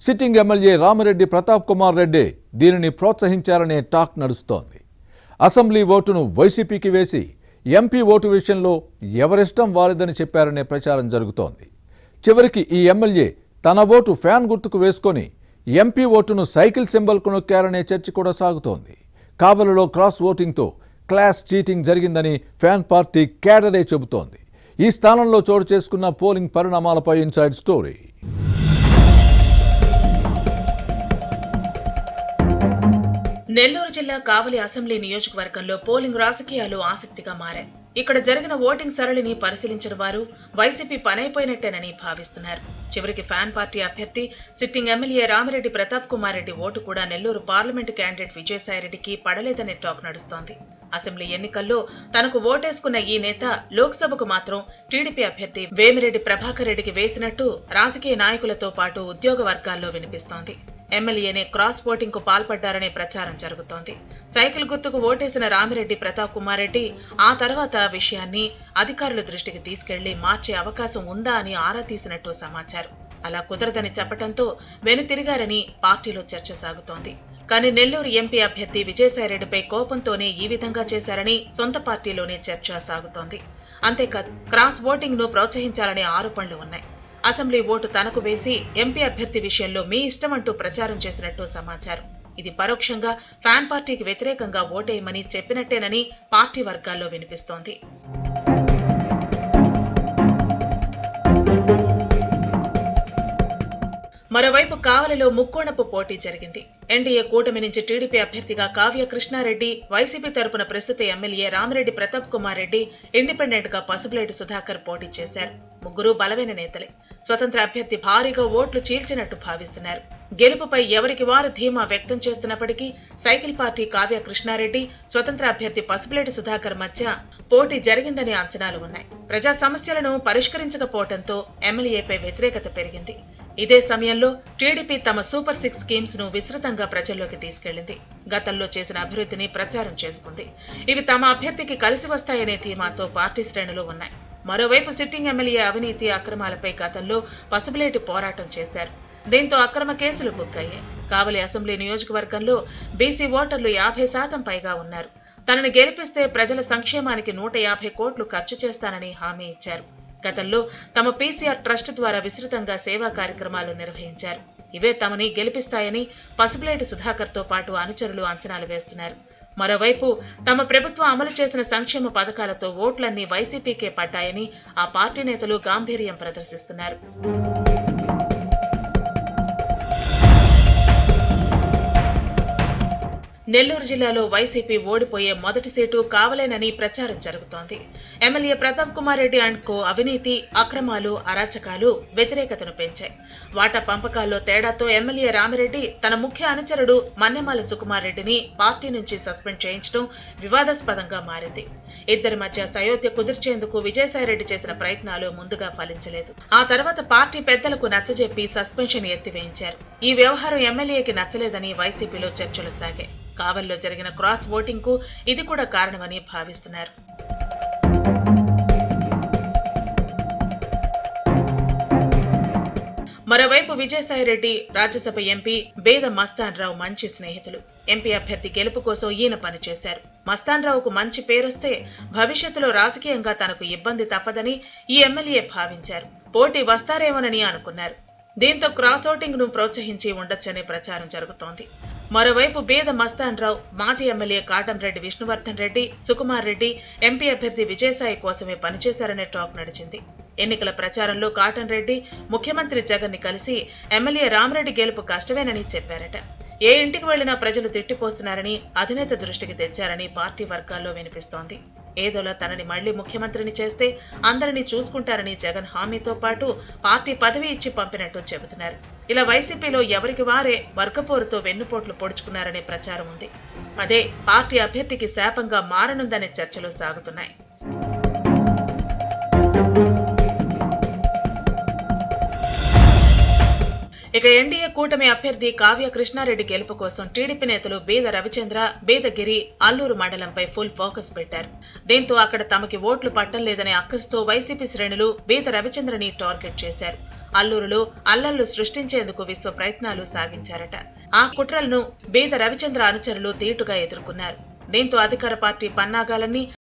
Sitting MLA Ramireddy Pratap Kumar Reddy దీనిని ప్రోత్సహించారనే talk నడుస్తోంది. Assembly ఓటును వైసీపీకి వేసి ఎంపీ ఓటు విషయంలో ఎవరిష్టం వారిదని చెప్పారనే ప్రచారం జరుగుతోంది. చివరికి ఈ ఎమ్మెల్యే తన ఓటు ఫ్యాన్ గుర్తుకు వేసుకొని ఎంపీ ఓటును సైకిల్ సింబల్కు నొక్కారనే చర్చ కూడా సాగుతోంది. కావలిలో క్రాస్ ఓటింగ్తో క్లాస్ చీటింగ్ జరిగిందని ఫ్యాన్ పార్టీ క్యాడరే చెబుతోంది. ఈ స్థానంలో చోటు చేసుకున్న పోలింగ్ పరిణామాలపై ఇన్సైడ్ స్టోరీ. నెల్లూరు జిల్లా కావలి అసెంబ్లీ నియోజకవర్గంలో పోలింగ్ రాజకీయాలు ఆసక్తిగా మారాయి. ఇక్కడ జరిగిన ఓటింగ్ సరళిని పరిశీలించిన వారు వైసీపీ పనైపోయినట్టేనని భావిస్తున్నారు. చివరికి ఫ్యాన్ పార్టీ అభ్యర్థి sitting MLA Ramireddy Pratap Kumar Reddy vote కూడా నెల్లూరు పార్లమెంటు క్యాండిడేట్ విజయసాయిరెడ్డికి పడలేదనే టాక్ నడుస్తోంది. అసెంబ్లీ ఎన్నికల్లో తనకు ఓటేసుకున్న ఈ నేత లోక్సభకు మాత్రం టీడీపీ అభ్యర్థి వేమిరెడ్డి ప్రభాకర్ రెడ్డికి వేసినట్టు రాజకీయ నాయకులతో పాటు ఉద్యోగ వర్గాల్లో వినిపిస్తోంది. ఎమ్మెల్యేనే క్రాస్ ఓటింగ్ కు పాల్పడ్డారనే ప్రచారం జరుగుతోంది. సైకిల్ గుర్తుకు ఓటేసిన రామిరెడ్డి ప్రతాప్ కుమార్ రెడ్డి ఆ తర్వాత విషయాన్ని అధికారుల దృష్టికి తీసుకెళ్లి మార్చే అవకాశం ఉందా అని ఆరా తీసినట్టు సమాచారం. అలా కుదరదని చెప్పడంతో వెనుతిరిగారని పార్టీలో చర్చ సాగుతోంది. కానీ నెల్లూరు ఎంపీ అభ్యర్థి విజయసాయిరెడ్డిపై కోపంతోనే ఈ విధంగా చేశారని సొంత పార్టీలోనే చర్చ సాగుతోంది. అంతేకాదు క్రాస్ ఓటింగ్ ను ప్రోత్సహించాలనే ఆరోపణలు ఉన్నాయి. అసెంబ్లీ ఓటు తనకు వేసి ఎంపీ అభ్యర్థి విషయంలో మీ ఇష్టమంటూ ప్రచారం చేసినట్టు సమాచారం. ఇది పరోక్షంగా ఫ్యాన్ పార్టీకి వ్యతిరేకంగా ఓటేయమని చెప్పినట్టేనని పార్టీ వర్గాల్లో వినిపిస్తోంది. మరోవైపు కావలిలో ముక్కోణపు పోటీ జరిగింది. ఎన్డీఏ కూటమి నుంచి టీడీపీ అభ్యర్థిగా కావ్య కృష్ణారెడ్డి, వైసీపీ తరపున ప్రస్తుత ఎమ్మెల్యే రామిరెడ్డి ప్రతాప్ కుమార్ రెడ్డి, ఇండిపెండెంట్ గా పసుపులేటి సుధాకర్ పోటీ చేశారు. ముగ్గురు బలమైన నేతలే. స్వతంత్ర అభ్యర్థి భారీగా ఓట్లు చీల్చినట్టు భావిస్తున్నారు. గెలుపుపై ఎవరికి వారు ధీమా వ్యక్తం చేస్తున్నప్పటికీ సైకిల్ పార్టీ కావ్య కృష్ణారెడ్డి, స్వతంత్ర అభ్యర్థి పసుపులేటి సుధాకర్ మధ్య పోటీ జరిగిందనే అంచనాలు ఉన్నాయి. ప్రజా సమస్యలను పరిష్కరించకపోవడంతో ఎమ్మెల్యేపై వ్యతిరేకత పెరిగింది. ఇదే సమయంలో టీడీపీ తమ సూపర్ 6 స్కీమ్స్ ను విస్తృతంగా ప్రజల్లోకి తీసుకెళ్లింది. గతంలో చేసిన అభివృద్ధిని ప్రచారం చేసుకుంది. ఇవి తమ అభ్యర్థికి కలిసి వస్తాయనే ధీమాతో పార్టీ శ్రేణులు ఉన్నాయి. మరోవైపు సిట్టింగ్ ఎమ్మెల్యే అవినీతి అక్రమాలపై గతంలో పసుపులేటి పోరాటం చేశారు. దీంతో అక్రమ కేసులు బుక్ అయ్యాయి. కావలి అసెంబ్లీ నియోజకవర్గంలో బీసీ ఓటర్లు 50% పైగా ఉన్నారు. తనను గెలిపిస్తే ప్రజల సంక్షేమానికి 150 కోట్లు ఖర్చు చేస్తానని హామీ ఇచ్చారు. గతంలో తమ పీసీఆర్ ట్రస్ట్ ద్వారా విస్తృతంగా సేవా కార్యక్రమాలు నిర్వహించారు. ఇవే తమని గెలిపిస్తాయని పసుపులేటి సుధాకర్ తో పాటు అనుచరులు అంచనాలు వేస్తున్నారు. మరోవైపు తమ ప్రభుత్వం అమలు చేసిన సంక్షేమ పథకాలతో ఓట్లన్నీ వైసీపీకే పడ్డాయని ఆ పార్టీ నేతలు గాంభీర్యం ప్రదర్శిస్తున్నారు. నెల్లూరు జిల్లాలో వైసీపీ ఓడిపోయే మొదటి సీటు కావలేనని ప్రచారం జరుగుతోంది. MLA Pratap Kumar Reddy and co అవినీతి, అక్రమాలు, అరాచకాలు వ్యతిరేకతను పెంచాయి. వాటా పంపకాల్లో తేడాతో ఎమ్మెల్యే రామిరెడ్డి తన ముఖ్య అనుచరుడు మన్నెమాల సుకుమార్ రెడ్డిని పార్టీ నుంచి సస్పెండ్ చేయించడం వివాదాస్పదంగా మారింది. ఇద్దరి మధ్య సయోధ్య కుదిర్చేందుకు విజయసాయిరెడ్డి చేసిన ప్రయత్నాలు ముందుగా ఫలించలేదు. ఆ తర్వాత పార్టీ పెద్దలకు నచ్చజెప్పి సస్పెన్షన్ ఎత్తివేయించారు. ఈ వ్యవహారం ఎమ్మెల్యేకి నచ్చలేదని వైసీపీలో చర్చలు సాగాయి. కావలిలో జరిగిన క్రాస్ ఓటింగ్ కు ఇది కూడా కారణమని భావిస్తున్నారు. మరోవైపు విజయసాయిరెడ్డి రాజ్యసభ ఎంపీ బేద మస్తాన్ రావు మంచి స్నేహితులు. ఎంపీ అభ్యర్థి గెలుపు కోసం ఈయన పనిచేశారు. మస్తాన్ రావుకు మంచి పేరొస్తే భవిష్యత్తులో రాజకీయంగా తనకు ఇబ్బంది తప్పదని ఈ ఎమ్మెల్యే భావించారు. పోటీ వస్తారేమోనని అనుకున్నారు. దీంతో క్రాస్ ఓటింగ్ ను ప్రోత్సహించి ఉండొచ్చనే ప్రచారం జరుగుతోంది. మరోవైపు బేద మస్తాన్ రావు మాజీ ఎమ్మెల్యే కాటంరెడ్డి విష్ణువర్ధన్ రెడ్డి, సుకుమార్ రెడ్డి ఎంపీ అభ్యర్థి విజయసాయి కోసమే పనిచేశారనే టాక్ నడిచింది. ఎన్నికల ప్రచారంలో కాటన్ రెడ్డి ముఖ్యమంత్రి జగన్ ని కలిసి ఎమ్మెల్యే రామిరెడ్డి గెలుపు కష్టమేనని చెప్పారట. ఏ ఇంటికి వెళ్లినా ప్రజలు తిట్టిపోస్తున్నారని అధినేత దృష్టికి తెచ్చారని పార్టీ వర్గాల్లో వినిపిస్తోంది. ఏదోలా తనని మళ్లీ ముఖ్యమంత్రిని చేస్తే అందరినీ చూసుకుంటారని జగన్ హామీతో పాటు పార్టీ పదవి ఇచ్చి పంపినట్టు చెబుతున్నారు. ఇలా వైసీపీలో ఎవరికి వారే వర్గపోరుతో వెన్నుపోట్లు పొడుచుకున్నారనే ప్రచారం ఉంది. అదే పార్టీ అభ్యర్థికి శాపంగా మారనుందనే చర్చలు సాగుతున్నాయి. ఇక ఎన్డీఏ కూటమి అభ్యర్థి కావ్య కృష్ణారెడ్డి గెలుపు కోసం టీడీపీ నేతలు బీద రవిచంద్ర, బీదగిరి, అల్లూరు మండలంపై ఫుల్ ఫోకస్ పెట్టారు. దీంతో అక్కడ తమకి ఓట్లు పట్టం లేదనే అక్కసుతో వైసీపీ శ్రేణులు బీద రవిచంద్రని టార్గెట్ చేశారు. అల్లూరులో అల్లర్లు సృష్టించేందుకు విశ్వ ప్రయత్నాలు సాగించారట. ఆ కుట్రలను బీద రవిచంద్ర అనుచరులు తీటుగా ఎదుర్కొన్నారు. దీంతో అధికార పార్టీ పన్నాగాలన్నీ